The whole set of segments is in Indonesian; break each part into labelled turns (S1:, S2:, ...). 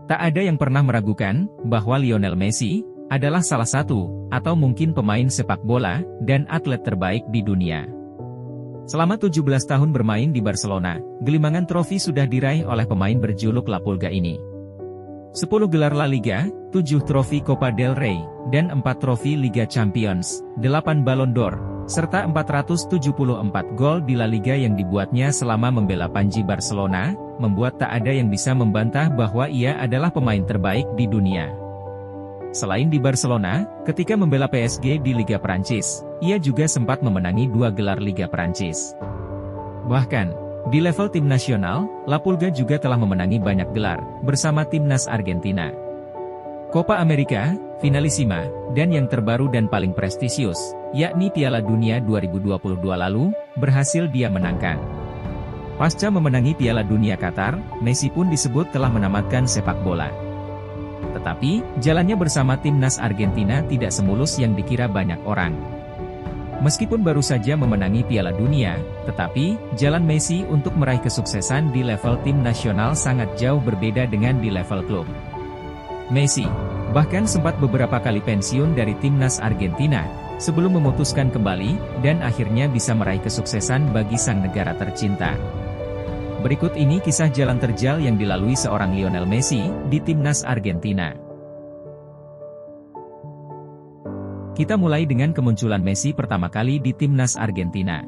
S1: Tak ada yang pernah meragukan bahwa Lionel Messi adalah salah satu, atau mungkin pemain sepak bola dan atlet terbaik di dunia. Selama 17 tahun bermain di Barcelona, gelimangan trofi sudah diraih oleh pemain berjuluk La Pulga ini. 10 gelar La Liga, 7 trofi Copa del Rey, dan 4 trofi Liga Champions, 8 Ballon d'Or, serta 474 gol di La Liga yang dibuatnya selama membela Panji Barcelona, membuat tak ada yang bisa membantah bahwa ia adalah pemain terbaik di dunia. Selain di Barcelona, ketika membela PSG di Liga Prancis, ia juga sempat memenangi 2 gelar Liga Prancis. Bahkan, di level tim nasional, La Pulga juga telah memenangi banyak gelar, bersama timnas Argentina. Copa America, Finalissima, dan yang terbaru dan paling prestisius, yakni Piala Dunia 2022 lalu, berhasil dia menangkan. Pasca memenangi Piala Dunia Qatar, Messi pun disebut telah menamatkan sepak bola. Tetapi, jalannya bersama timnas Argentina tidak semulus yang dikira banyak orang. Meskipun baru saja memenangi Piala Dunia, tetapi, jalan Messi untuk meraih kesuksesan di level tim nasional sangat jauh berbeda dengan di level klub. Messi, bahkan sempat beberapa kali pensiun dari timnas Argentina, sebelum memutuskan kembali, dan akhirnya bisa meraih kesuksesan bagi sang negara tercinta. Berikut ini kisah jalan terjal yang dilalui seorang Lionel Messi di timnas Argentina. Kita mulai dengan kemunculan Messi pertama kali di timnas Argentina.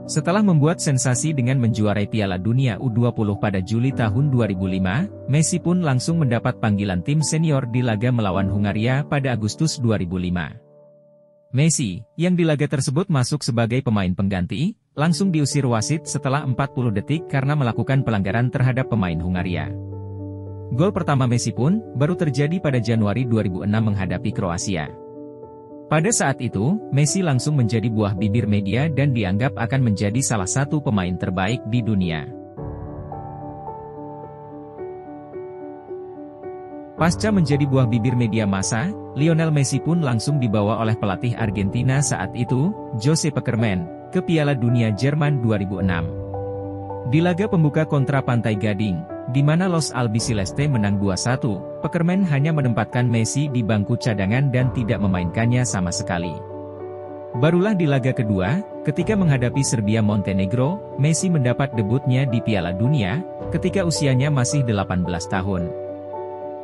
S1: Setelah membuat sensasi dengan menjuarai Piala Dunia U20 pada Juli tahun 2005, Messi pun langsung mendapat panggilan tim senior di laga melawan Hungaria pada Agustus 2005. Messi, yang di laga tersebut masuk sebagai pemain pengganti, langsung diusir wasit setelah 40 detik karena melakukan pelanggaran terhadap pemain Hungaria. Gol pertama Messi pun baru terjadi pada Januari 2006 menghadapi Kroasia. Pada saat itu, Messi langsung menjadi buah bibir media dan dianggap akan menjadi salah satu pemain terbaik di dunia. Pasca menjadi buah bibir media massa, Lionel Messi pun langsung dibawa oleh pelatih Argentina saat itu, Jose Pekerman, ke Piala Dunia Jerman 2006. Di laga pembuka kontra Pantai Gading, di mana Los Albiceleste menang 2-1, Pekerman hanya menempatkan Messi di bangku cadangan dan tidak memainkannya sama sekali. Barulah di laga kedua, ketika menghadapi Serbia Montenegro, Messi mendapat debutnya di Piala Dunia, ketika usianya masih 18 tahun.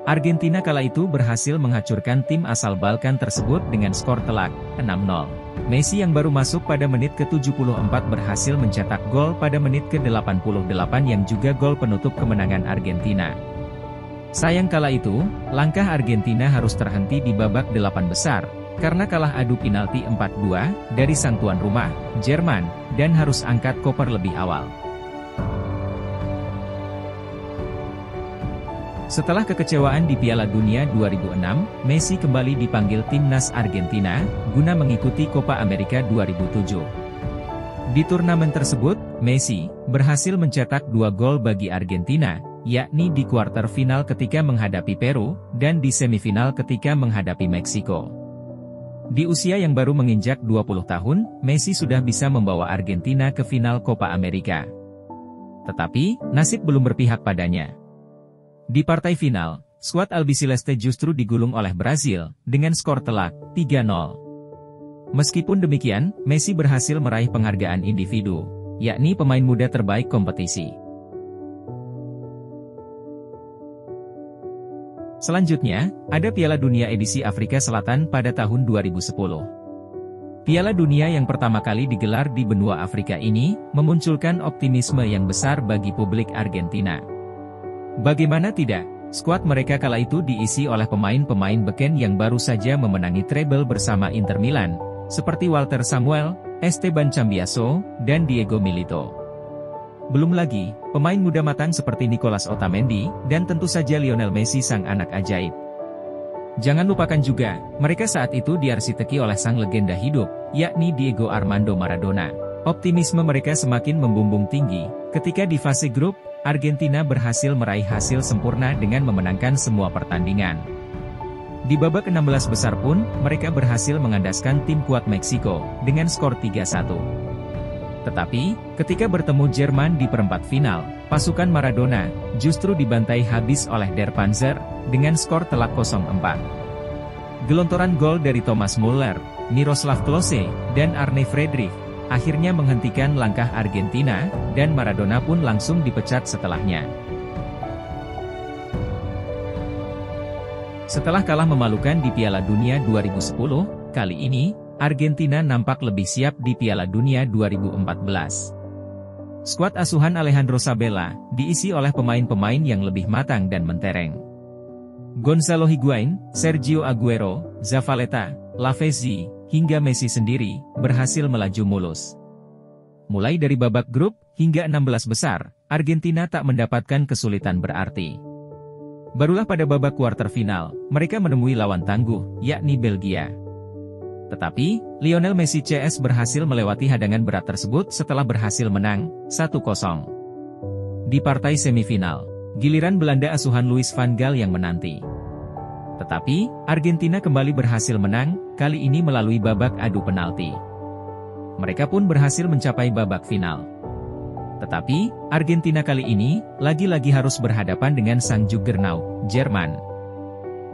S1: Argentina kala itu berhasil menghancurkan tim asal Balkan tersebut dengan skor telak, 6-0. Messi yang baru masuk pada menit ke-74 berhasil mencetak gol pada menit ke-88 yang juga gol penutup kemenangan Argentina. Sayang kala itu, langkah Argentina harus terhenti di babak 8 besar, karena kalah adu penalti 4-2, dari sang tuan rumah, Jerman, dan harus angkat koper lebih awal. Setelah kekecewaan di Piala Dunia 2006, Messi kembali dipanggil timnas Argentina, guna mengikuti Copa America 2007. Di turnamen tersebut, Messi berhasil mencetak 2 gol bagi Argentina, yakni di kuarter final ketika menghadapi Peru, dan di semifinal ketika menghadapi Meksiko. Di usia yang baru menginjak 20 tahun, Messi sudah bisa membawa Argentina ke final Copa America. Tetapi, nasib belum berpihak padanya. Di partai final, skuad Albiceleste justru digulung oleh Brazil, dengan skor telak, 3-0. Meskipun demikian, Messi berhasil meraih penghargaan individu, yakni pemain muda terbaik kompetisi. Selanjutnya, ada Piala Dunia edisi Afrika Selatan pada tahun 2010. Piala Dunia yang pertama kali digelar di benua Afrika ini, memunculkan optimisme yang besar bagi publik Argentina. Bagaimana tidak, skuad mereka kala itu diisi oleh pemain-pemain beken yang baru saja memenangi treble bersama Inter Milan, seperti Walter Samuel, Esteban Cambiaso, dan Diego Milito. Belum lagi, pemain muda matang seperti Nicolas Otamendi, dan tentu saja Lionel Messi sang anak ajaib. Jangan lupakan juga, mereka saat itu diarsiteki oleh sang legenda hidup, yakni Diego Armando Maradona. Optimisme mereka semakin membumbung tinggi, ketika di fase grup, Argentina berhasil meraih hasil sempurna dengan memenangkan semua pertandingan. Di babak 16 besar pun, mereka berhasil mengandaskan tim kuat Meksiko, dengan skor 3-1. Tetapi, ketika bertemu Jerman di perempat final, pasukan Maradona justru dibantai habis oleh Der Panzer dengan skor telak 0-4. Gelontoran gol dari Thomas Müller, Miroslav Klose, dan Arne Friedrich akhirnya menghentikan langkah Argentina, dan Maradona pun langsung dipecat setelahnya. Setelah kalah memalukan di Piala Dunia 2010, kali ini, Argentina nampak lebih siap di Piala Dunia 2014. Skuad asuhan Alejandro Sabella diisi oleh pemain-pemain yang lebih matang dan mentereng. Gonzalo Higuain, Sergio Aguero, Zavaleta, Lavezzi, hingga Messi sendiri berhasil melaju mulus. Mulai dari babak grup hingga 16 besar, Argentina tak mendapatkan kesulitan berarti. Barulah pada babak kuarter final, mereka menemui lawan tangguh, yakni Belgia. Tetapi, Lionel Messi CS berhasil melewati hadangan berat tersebut setelah berhasil menang 1-0. Di partai semifinal, giliran Belanda asuhan Louis van Gaal yang menanti. Tetapi, Argentina kembali berhasil menang, kali ini melalui babak adu penalti. Mereka pun berhasil mencapai babak final. Tetapi, Argentina kali ini, lagi-lagi harus berhadapan dengan sang juggernaut, Jerman.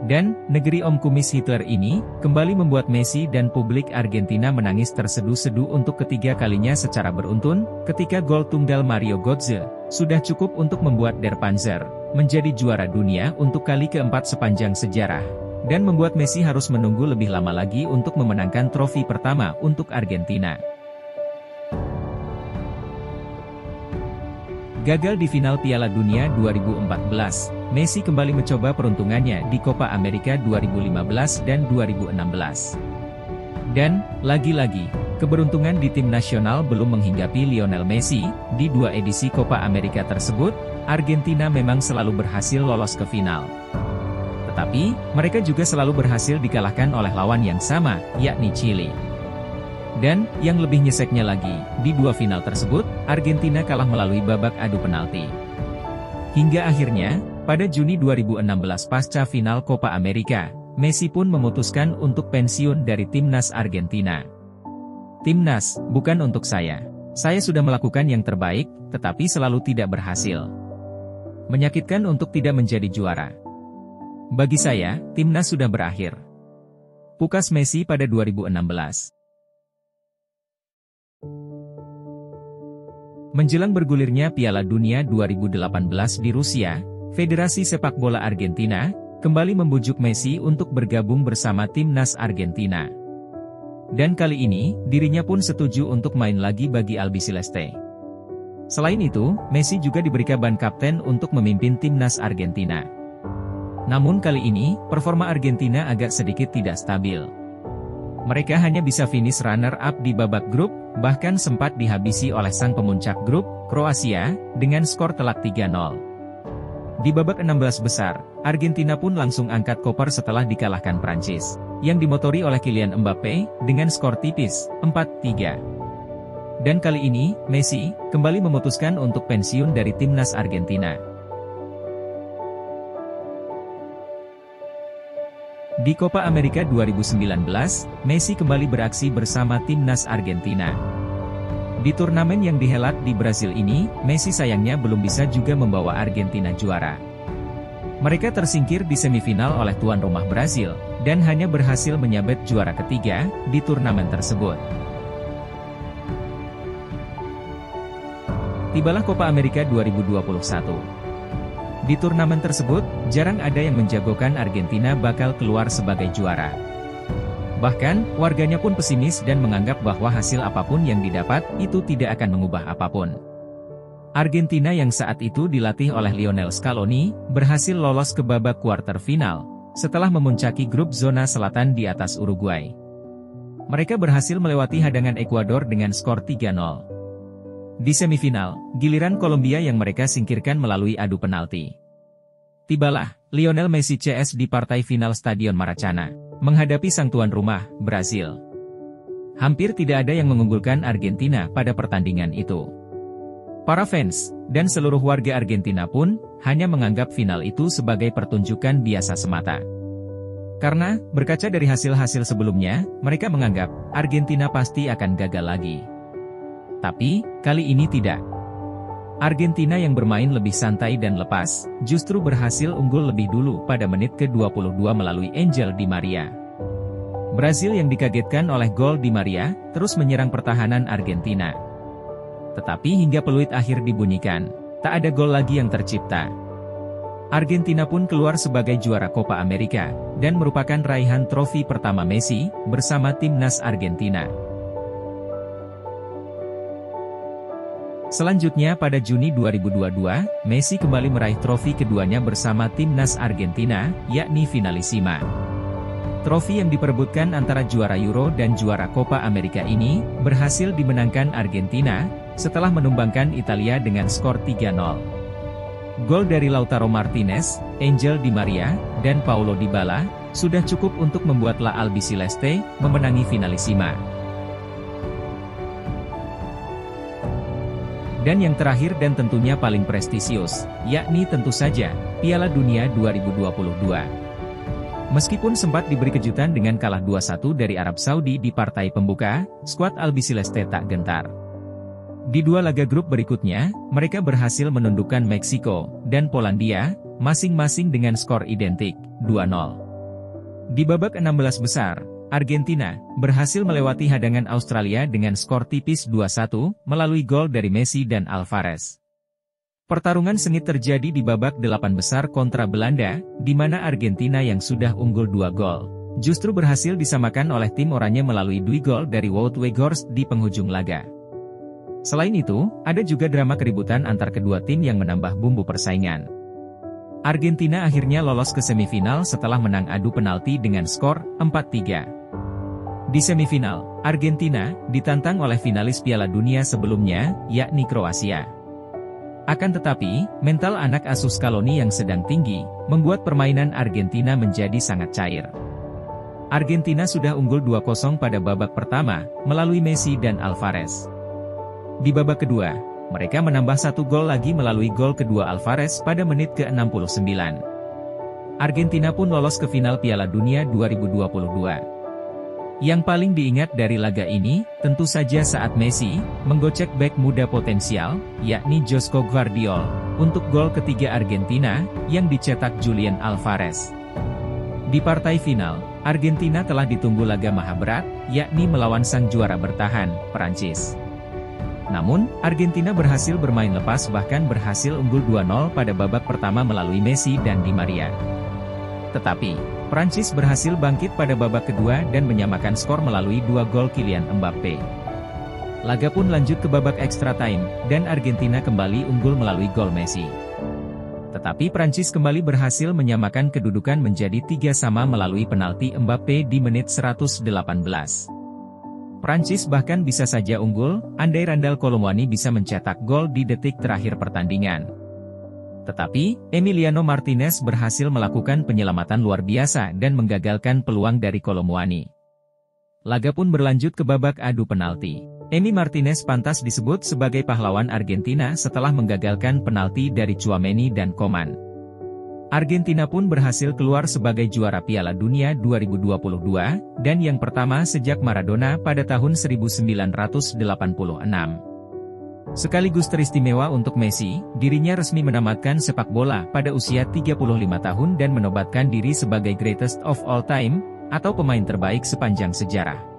S1: Dan, negeri Om Kumis Hitler ini, kembali membuat Messi dan publik Argentina menangis terseduh-seduh untuk ketiga kalinya secara beruntun, ketika gol tunggal Mario Götze, sudah cukup untuk membuat Der Panzer menjadi juara dunia untuk kali keempat sepanjang sejarah. Dan membuat Messi harus menunggu lebih lama lagi untuk memenangkan trofi pertama untuk Argentina. Gagal di final Piala Dunia 2014, Messi kembali mencoba peruntungannya di Copa America 2015 dan 2016. Dan, lagi-lagi, keberuntungan di tim nasional belum menghinggapi Lionel Messi. Di dua edisi Copa America tersebut, Argentina memang selalu berhasil lolos ke final. Tetapi, mereka juga selalu berhasil dikalahkan oleh lawan yang sama, yakni Chili. Dan, yang lebih nyeseknya lagi, di dua final tersebut, Argentina kalah melalui babak adu penalti. Hingga akhirnya, pada Juni 2016 pasca final Copa America, Messi pun memutuskan untuk pensiun dari timnas Argentina. Timnas, bukan untuk saya. Saya sudah melakukan yang terbaik, tetapi selalu tidak berhasil. Menyakitkan untuk tidak menjadi juara. Bagi saya, timnas sudah berakhir. Pukas Messi pada 2016. Menjelang bergulirnya Piala Dunia 2018 di Rusia, Federasi Sepak Bola Argentina kembali membujuk Messi untuk bergabung bersama timnas Argentina. Dan kali ini, dirinya pun setuju untuk main lagi bagi Albiceleste. Selain itu, Messi juga diberi ban kapten untuk memimpin timnas Argentina. Namun kali ini, performa Argentina agak sedikit tidak stabil. Mereka hanya bisa finish runner-up di babak grup, bahkan sempat dihabisi oleh sang pemuncak grup, Kroasia, dengan skor telak 3-0. Di babak 16 besar, Argentina pun langsung angkat koper setelah dikalahkan Prancis, yang dimotori oleh Kylian Mbappe, dengan skor tipis, 4-3. Dan kali ini, Messi, kembali memutuskan untuk pensiun dari timnas Argentina. Di Copa America 2019, Messi kembali beraksi bersama timnas Argentina. Di turnamen yang dihelat di Brasil ini, Messi sayangnya belum bisa juga membawa Argentina juara. Mereka tersingkir di semifinal oleh tuan rumah Brasil, dan hanya berhasil menyabet juara ketiga di turnamen tersebut. Tibalah Copa America 2021. Di turnamen tersebut, jarang ada yang menjagokan Argentina bakal keluar sebagai juara. Bahkan, warganya pun pesimis dan menganggap bahwa hasil apapun yang didapat, itu tidak akan mengubah apapun. Argentina yang saat itu dilatih oleh Lionel Scaloni, berhasil lolos ke babak kuarter final, setelah memuncaki grup zona selatan di atas Uruguay. Mereka berhasil melewati hadangan Ekuador dengan skor 3-0. Di semifinal, giliran Kolombia yang mereka singkirkan melalui adu penalti. Tibalah, Lionel Messi CS di partai final Stadion Maracana, menghadapi sang tuan rumah, Brasil. Hampir tidak ada yang mengunggulkan Argentina pada pertandingan itu. Para fans, dan seluruh warga Argentina pun, hanya menganggap final itu sebagai pertunjukan biasa semata. Karena, berkaca dari hasil-hasil sebelumnya, mereka menganggap, Argentina pasti akan gagal lagi. Tapi, kali ini tidak. Argentina yang bermain lebih santai dan lepas, justru berhasil unggul lebih dulu pada menit ke-22 melalui Angel Di Maria. Brazil yang dikagetkan oleh gol Di Maria, terus menyerang pertahanan Argentina. Tetapi hingga peluit akhir dibunyikan, tak ada gol lagi yang tercipta. Argentina pun keluar sebagai juara Copa America, dan merupakan raihan trofi pertama Messi, bersama timnas Argentina. Selanjutnya pada Juni 2022, Messi kembali meraih trofi keduanya bersama timnas Argentina, yakni Finalissima. Trofi yang diperebutkan antara juara Euro dan juara Copa America ini, berhasil dimenangkan Argentina, setelah menumbangkan Italia dengan skor 3-0. Gol dari Lautaro Martinez, Angel Di Maria, dan Paulo Dybala, sudah cukup untuk membuat La Albiceleste memenangi Finalissima. Dan yang terakhir dan tentunya paling prestisius, yakni tentu saja, Piala Dunia 2022. Meskipun sempat diberi kejutan dengan kalah 2-1 dari Arab Saudi di partai pembuka, skuad Albiceleste tak gentar. Di dua laga grup berikutnya, mereka berhasil menundukkan Meksiko dan Polandia, masing-masing dengan skor identik, 2-0. Di babak 16 besar, Argentina berhasil melewati hadangan Australia dengan skor tipis 2-1 melalui gol dari Messi dan Alvarez. Pertarungan sengit terjadi di babak 8 besar kontra Belanda, di mana Argentina yang sudah unggul 2 gol, justru berhasil disamakan oleh tim oranye melalui 2 gol dari Wout Weghorst di penghujung laga. Selain itu, ada juga drama keributan antar kedua tim yang menambah bumbu persaingan. Argentina akhirnya lolos ke semifinal setelah menang adu penalti dengan skor 4-3. Di semifinal, Argentina ditantang oleh finalis Piala Dunia sebelumnya, yakni Kroasia. Akan tetapi, mental anak asuh Scaloni yang sedang tinggi, membuat permainan Argentina menjadi sangat cair. Argentina sudah unggul 2-0 pada babak pertama, melalui Messi dan Alvarez. Di babak kedua, mereka menambah 1 gol lagi melalui gol kedua Alvarez pada menit ke-69. Argentina pun lolos ke final Piala Dunia 2022. Yang paling diingat dari laga ini, tentu saja saat Messi menggocek bek muda potensial, yakni Joško Gvardiol, untuk gol ketiga Argentina, yang dicetak Julian Alvarez. Di partai final, Argentina telah ditunggu laga maha berat, yakni melawan sang juara bertahan, Prancis. Namun, Argentina berhasil bermain lepas bahkan berhasil unggul 2-0 pada babak pertama melalui Messi dan Di Maria. Tetapi, Prancis berhasil bangkit pada babak kedua dan menyamakan skor melalui 2 gol Kylian Mbappe. Laga pun lanjut ke babak extra time, dan Argentina kembali unggul melalui gol Messi. Tetapi Prancis kembali berhasil menyamakan kedudukan menjadi 3-3 melalui penalti Mbappe di menit 118. Prancis bahkan bisa saja unggul, andai Randal Colomwani bisa mencetak gol di detik terakhir pertandingan. Tetapi, Emiliano Martinez berhasil melakukan penyelamatan luar biasa dan menggagalkan peluang dari Colomwani. Laga pun berlanjut ke babak adu penalti. Emi Martinez pantas disebut sebagai pahlawan Argentina setelah menggagalkan penalti dari Tchouaméni dan Coman. Argentina pun berhasil keluar sebagai juara Piala Dunia 2022, dan yang pertama sejak Maradona pada tahun 1986. Sekaligus teristimewa untuk Messi, dirinya resmi menamatkan sepak bola pada usia 35 tahun dan menobatkan diri sebagai greatest of all time, atau pemain terbaik sepanjang sejarah.